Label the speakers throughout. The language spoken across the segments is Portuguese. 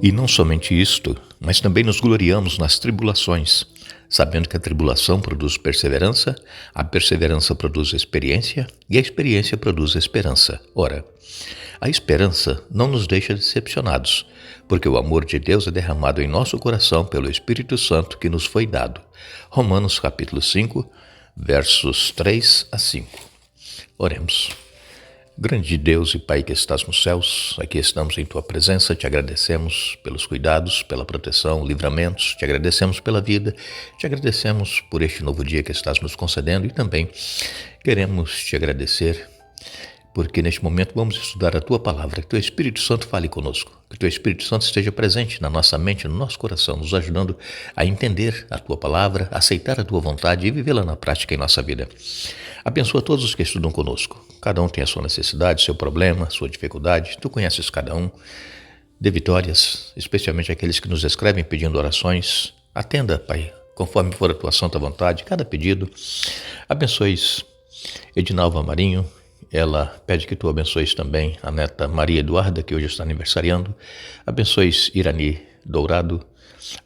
Speaker 1: E não somente isto, mas também nos gloriamos nas tribulações, sabendo que a tribulação produz perseverança, a perseverança produz experiência e a experiência produz esperança. Ora, a esperança não nos deixa decepcionados, porque o amor de Deus é derramado em nosso coração pelo Espírito Santo que nos foi dado. Romanos capítulo 5, versos 3 a 5. Oremos. Grande Deus e Pai que estás nos céus, aqui estamos em Tua presença, te agradecemos pelos cuidados, pela proteção, livramentos, te agradecemos pela vida, te agradecemos por este novo dia que estás nos concedendo e também queremos te agradecer porque neste momento vamos estudar a Tua palavra, que Teu Espírito Santo fale conosco, que Teu Espírito Santo esteja presente na nossa mente, no nosso coração, nos ajudando a entender a Tua palavra, a aceitar a Tua vontade e vivê-la na prática em nossa vida. Abençoa todos os que estudam conosco. Cada um tem a sua necessidade, seu problema, sua dificuldade. Tu conheces cada um. Dê vitórias, especialmente aqueles que nos escrevem pedindo orações. Atenda, Pai, conforme for a Tua santa vontade, cada pedido. Abençoes Edinalva Marinho. Ela pede que Tu abençoes também a neta Maria Eduarda, que hoje está aniversariando. Abençoes Irani Dourado.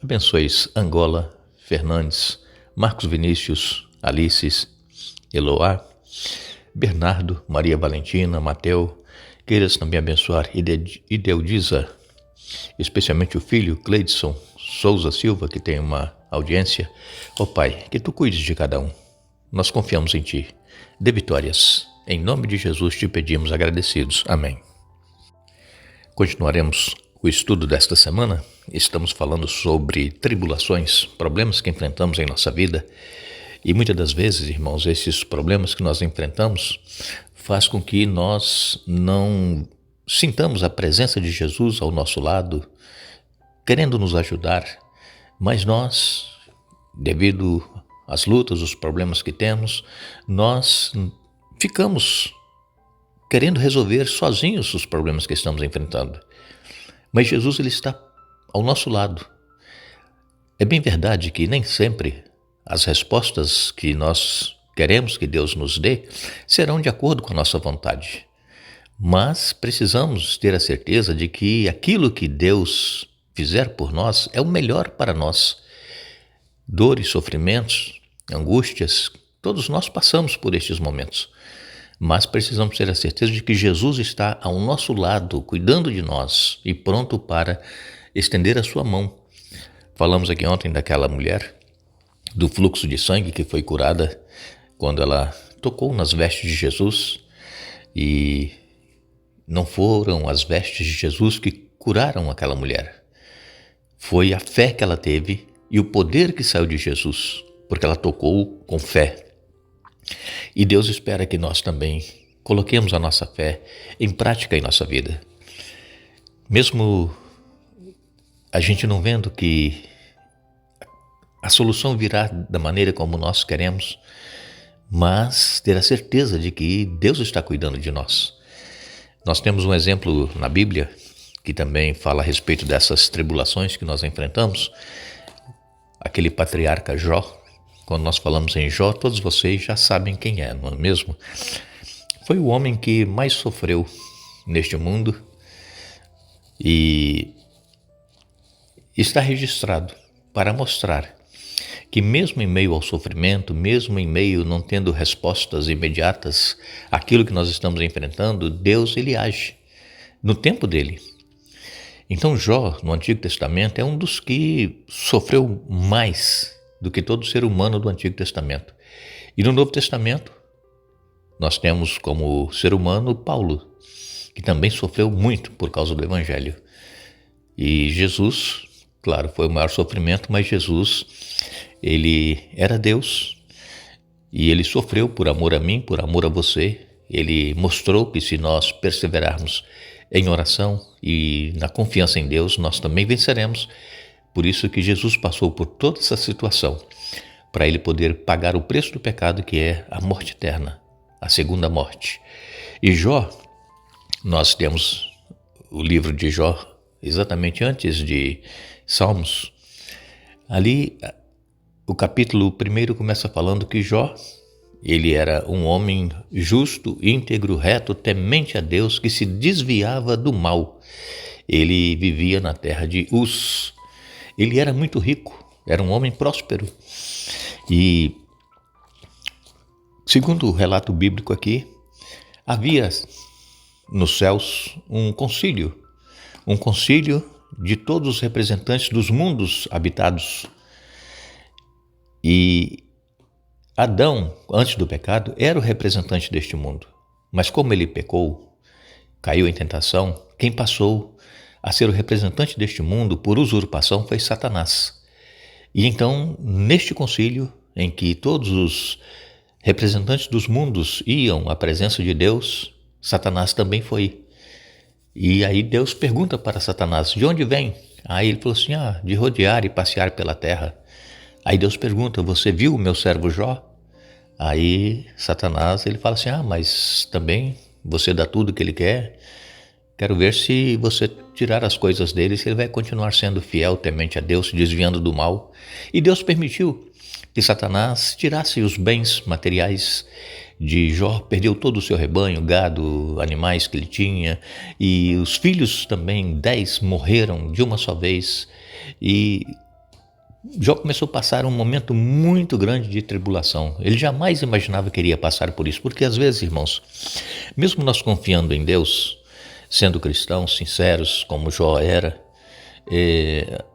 Speaker 1: Abençoes Angola Fernandes, Marcos Vinícius, Alices, Eloá, Bernardo, Maria Valentina, Mateu. Queiras também abençoar Ideudisa, especialmente o filho Cleidson Souza Silva, que tem uma audiência. Ó Pai, que Tu cuides de cada um. Nós confiamos em Ti. Dê vitórias. Em nome de Jesus te pedimos agradecidos. Amém. Continuaremos o estudo desta semana. Estamos falando sobre tribulações, problemas que enfrentamos em nossa vida. E muitas das vezes, irmãos, esses problemas que nós enfrentamos faz com que nós não sintamos a presença de Jesus ao nosso lado, querendo nos ajudar, mas nós, devido às lutas, os problemas que temos, nós ficamos querendo resolver sozinhos os problemas que estamos enfrentando. Mas Jesus, Ele está ao nosso lado. É bem verdade que nem sempre as respostas que nós queremos que Deus nos dê serão de acordo com a nossa vontade. Mas precisamos ter a certeza de que aquilo que Deus fizer por nós é o melhor para nós. Dores, sofrimentos, angústias, todos nós passamos por estes momentos. Mas precisamos ter a certeza de que Jesus está ao nosso lado, cuidando de nós e pronto para estender a sua mão. Falamos aqui ontem daquela mulher do fluxo de sangue que foi curada quando ela tocou nas vestes de Jesus, e não foram as vestes de Jesus que curaram aquela mulher. Foi a fé que ela teve e o poder que saiu de Jesus, porque ela tocou com fé. E Deus espera que nós também coloquemos a nossa fé em prática em nossa vida. Mesmo a gente não vendo que a solução virá da maneira como nós queremos, mas ter a certeza de que Deus está cuidando de nós. Nós temos um exemplo na Bíblia que também fala a respeito dessas tribulações que nós enfrentamos. Aquele patriarca Jó. Quando nós falamos em Jó, todos vocês já sabem quem é, não é mesmo? Foi o homem que mais sofreu neste mundo e está registrado para mostrar que mesmo em meio ao sofrimento, mesmo em meio não tendo respostas imediatas àquilo que nós estamos enfrentando, Deus, Ele age no tempo dele. Então Jó, no Antigo Testamento, é um dos que sofreu mais do que todo ser humano do Antigo Testamento. E no Novo Testamento, nós temos como ser humano Paulo, que também sofreu muito por causa do Evangelho. E Jesus, claro, foi o maior sofrimento, mas Jesus, Ele era Deus e Ele sofreu por amor a mim, por amor a você. Ele mostrou que se nós perseverarmos em oração e na confiança em Deus, nós também venceremos. Por isso que Jesus passou por toda essa situação, para Ele poder pagar o preço do pecado, que é a morte eterna, a segunda morte. E Jó, nós temos o livro de Jó exatamente antes de Salmos. Ali, o capítulo 1 começa falando que Jó, ele era um homem justo, íntegro, reto, temente a Deus, que se desviava do mal Ele vivia na terra de Uz. Ele era muito rico, era um homem próspero. E, segundo o relato bíblico aqui, havia nos céus um concílio de todos os representantes dos mundos habitados. E Adão, antes do pecado, era o representante deste mundo. Mas como ele pecou, caiu em tentação, quem passou a ser o representante deste mundo por usurpação foi Satanás. E então, neste concílio, em que todos os representantes dos mundos iam à presença de Deus, Satanás também foi. E aí Deus pergunta para Satanás, de onde vem? Aí ele falou assim, de rodear e passear pela terra. Aí Deus pergunta, você viu o meu servo Jó? Aí Satanás, ele fala assim, mas também você dá tudo que ele quer. Quero ver se você tirar as coisas dele, se ele vai continuar sendo fiel, temente a Deus, se desviando do mal. E Deus permitiu que Satanás tirasse os bens materiais de Jó, perdeu todo o seu rebanho, gado, animais que ele tinha, e os filhos também, 10 morreram de uma só vez. E Jó começou a passar um momento muito grande de tribulação. Ele jamais imaginava que iria passar por isso, porque às vezes, irmãos, mesmo nós confiando em Deus, sendo cristãos sinceros, como Jó era,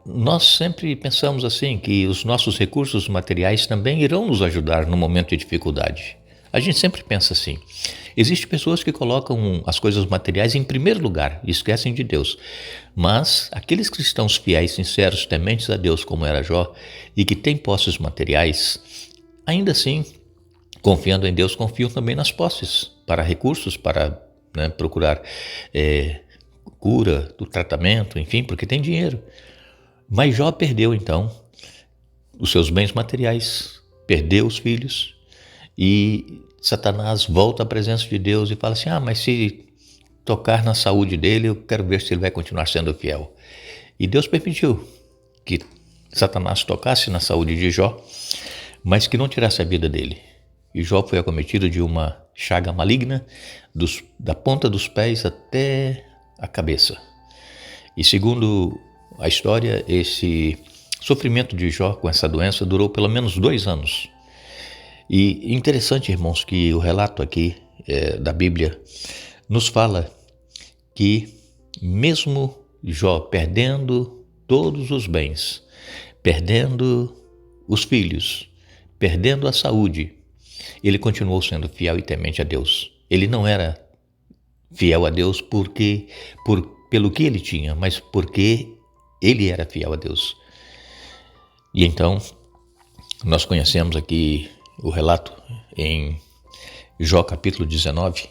Speaker 1: nós sempre pensamos assim, que os nossos recursos materiais também irão nos ajudar no momento de dificuldade. A gente sempre pensa assim. Existem pessoas que colocam as coisas materiais em primeiro lugar e esquecem de Deus. Mas aqueles cristãos fiéis, sinceros, tementes a Deus, como era Jó, e que têm posses materiais, ainda assim, confiando em Deus, confiam também nas posses, para recursos, para procurar cura, do tratamento, enfim, porque tem dinheiro. Mas Jó perdeu, então, os seus bens materiais, perdeu os filhos, e Satanás volta à presença de Deus e fala assim, mas se tocar na saúde dele, eu quero ver se ele vai continuar sendo fiel. E Deus permitiu que Satanás tocasse na saúde de Jó, mas que não tirasse a vida dele. E Jó foi acometido de uma chaga maligna, da ponta dos pés até a cabeça. E segundo a história, esse sofrimento de Jó com essa doença durou pelo menos 2 anos. E interessante, irmãos, que o relato aqui da Bíblia nos fala que mesmo Jó perdendo todos os bens, perdendo os filhos, perdendo a saúde, ele continuou sendo fiel e temente a Deus. Ele não era fiel a Deus pelo que ele tinha, mas porque ele era fiel a Deus. E então, nós conhecemos aqui o relato em Jó capítulo 19,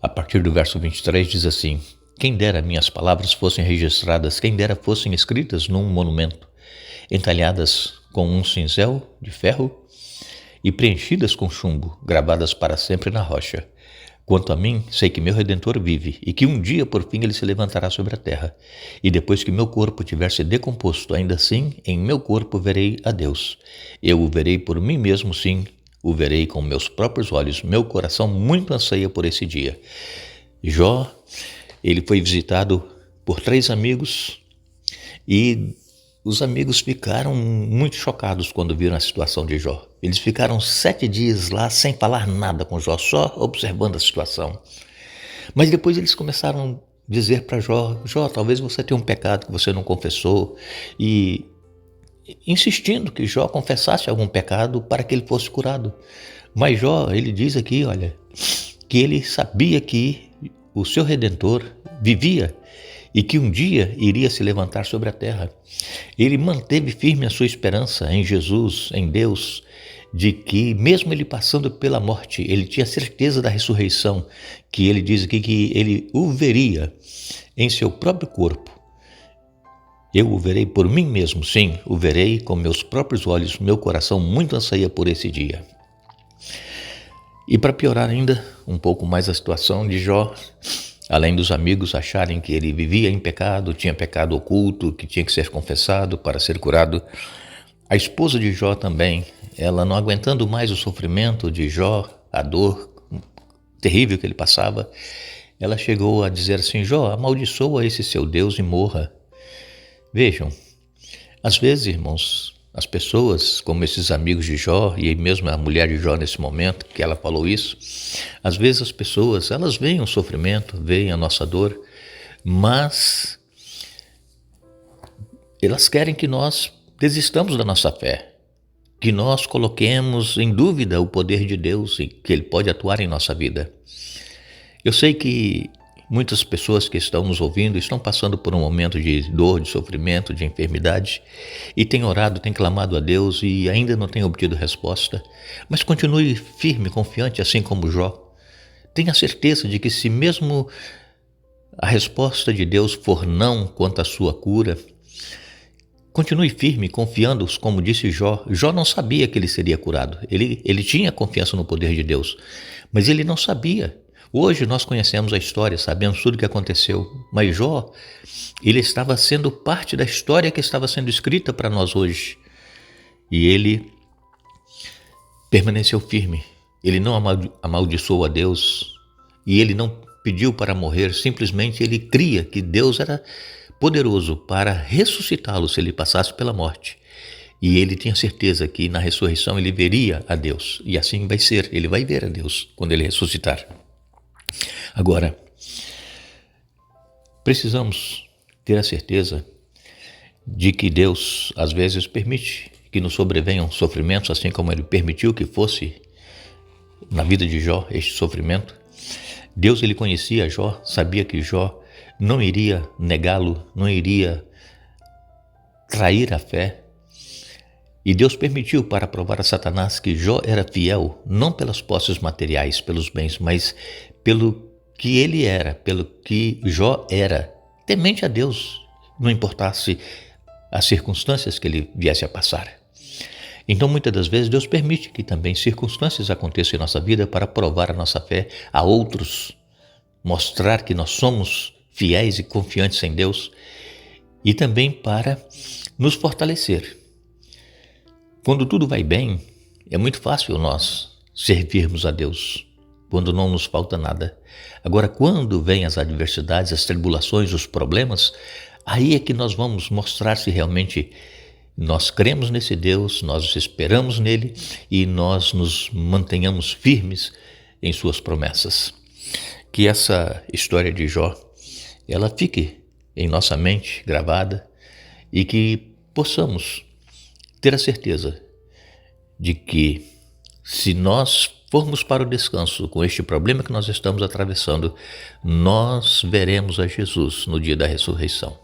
Speaker 1: a partir do verso 23, diz assim, quem dera minhas palavras fossem registradas, quem dera fossem escritas num monumento, entalhadas com um cinzel de ferro e preenchidas com chumbo, gravadas para sempre na rocha. Quanto a mim, sei que meu Redentor vive e que um dia, por fim, ele se levantará sobre a terra. E depois que meu corpo tiver se decomposto, ainda assim, em meu corpo verei a Deus. Eu o verei por mim mesmo, sim, o verei com meus próprios olhos. Meu coração muito anseia por esse dia. Jó, ele foi visitado por 3 amigos e os amigos ficaram muito chocados quando viram a situação de Jó. Eles ficaram 7 dias lá sem falar nada com Jó, só observando a situação. Mas depois eles começaram a dizer para Jó, talvez você tenha um pecado que você não confessou, e insistindo que Jó confessasse algum pecado para que ele fosse curado. Mas Jó, ele diz aqui, olha, que ele sabia que o seu Redentor vivia e que um dia iria se levantar sobre a terra. Ele manteve firme a sua esperança em Jesus, em Deus, de que mesmo ele passando pela morte, ele tinha certeza da ressurreição, que ele diz aqui que ele o veria em seu próprio corpo. Eu o verei por mim mesmo, sim, o verei com meus próprios olhos, meu coração muito anseia por esse dia. E para piorar ainda um pouco mais a situação de Jó, além dos amigos acharem que ele vivia em pecado, tinha pecado oculto, que tinha que ser confessado para ser curado, a esposa de Jó também, ela não aguentando mais o sofrimento de Jó, a dor terrível que ele passava, ela chegou a dizer assim: Jó, amaldiçoa esse seu Deus e morra. Vejam, às vezes, irmãos, as pessoas, como esses amigos de Jó, e mesmo a mulher de Jó nesse momento, que ela falou isso, às vezes as pessoas, elas veem o sofrimento, veem a nossa dor, mas elas querem que nós desistamos da nossa fé, que nós coloquemos em dúvida o poder de Deus e que Ele pode atuar em nossa vida. Eu sei que muitas pessoas que estão nos ouvindo estão passando por um momento de dor, de sofrimento, de enfermidade e têm orado, têm clamado a Deus e ainda não têm obtido resposta. Mas continue firme, confiante, assim como Jó. Tenha certeza de que se mesmo a resposta de Deus for não quanto à sua cura, continue firme, confiando, como disse Jó. Jó não sabia que ele seria curado. Ele tinha confiança no poder de Deus, mas ele não sabia. Hoje nós conhecemos a história, sabemos tudo o que aconteceu, mas Jó, ele estava sendo parte da história que estava sendo escrita para nós hoje. E ele permaneceu firme, ele não amaldiçoou a Deus e ele não pediu para morrer, simplesmente ele cria que Deus era poderoso para ressuscitá-lo se ele passasse pela morte. E ele tinha certeza que na ressurreição ele veria a Deus, e assim vai ser, ele vai ver a Deus quando ele ressuscitar. Agora, precisamos ter a certeza de que Deus às vezes permite que nos sobrevenham sofrimentos, assim como ele permitiu que fosse na vida de Jó este sofrimento. Deus, ele conhecia Jó, sabia que Jó não iria negá-lo, não iria trair a fé. E Deus permitiu para provar a Satanás que Jó era fiel, não pelas posses materiais, pelos bens, mas pelo que ele era, pelo que Jó era, temente a Deus, não importasse as circunstâncias que ele viesse a passar. Então, muitas das vezes, Deus permite que também circunstâncias aconteçam em nossa vida para provar a nossa fé a outros, mostrar que nós somos fiéis e confiantes em Deus e também para nos fortalecer. Quando tudo vai bem, é muito fácil nós servirmos a Deus, quando não nos falta nada. Agora, quando vêm as adversidades, as tribulações, os problemas, aí é que nós vamos mostrar se realmente nós cremos nesse Deus, nós esperamos nele e nós nos mantenhamos firmes em suas promessas. Que essa história de Jó, ela fique em nossa mente gravada e que possamos ter a certeza de que se nós formos para o descanso com este problema que nós estamos atravessando, nós veremos a Jesus no dia da ressurreição.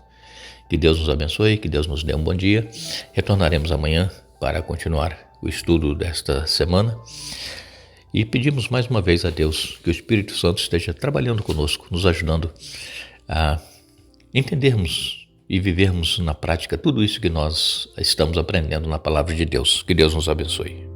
Speaker 1: Que Deus nos abençoe, que Deus nos dê um bom dia. Retornaremos amanhã para continuar o estudo desta semana. E pedimos mais uma vez a Deus que o Espírito Santo esteja trabalhando conosco, nos ajudando a entendermos e vivermos na prática tudo isso que nós estamos aprendendo na palavra de Deus. Que Deus nos abençoe.